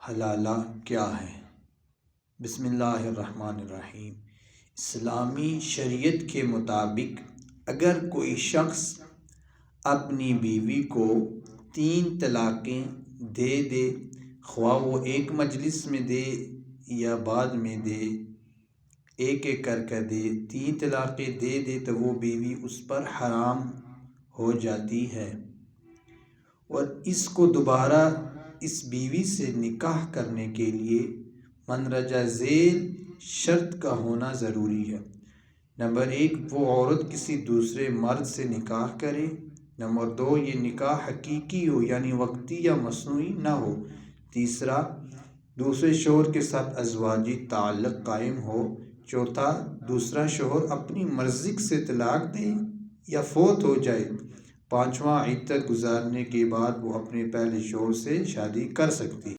حلالہ کیا ہے؟ بسم اللہ الرحمن الرحیم۔ اسلامی شریعت کے مطابق اگر کوئی شخص اپنی بیوی کو 3 طلاقیں دے خواہ وہ ایک مجلس میں دے یا بعد میں دے، ایک ایک کر دے، 3 طلاقیں دے تو وہ بیوی اس پر حرام ہو جاتی ہے، اور اس کو دوبارہ اس بیوی سے نکاح کرنے کے لیے مندرجہ ذیل شرط کا ہونا ضروری ہے۔ نمبر 1، وہ عورت کسی دوسرے مرد سے نکاح کرے۔ نمبر 2، یہ نکاح حقیقی ہو یعنی وقتی یا مصنوعی نہ ہو۔ تیسرا، دوسرے شوہر کے ساتھ ازواجی تعلق قائم ہو۔ چوتھا، دوسرا شوہر اپنی مرضی سے طلاق دے یا فوت ہو جائے۔ پانچواں، عدت گزارنے کے بعد وہ اپنے پہلے شوہر سے شادی کر سکتی ہے۔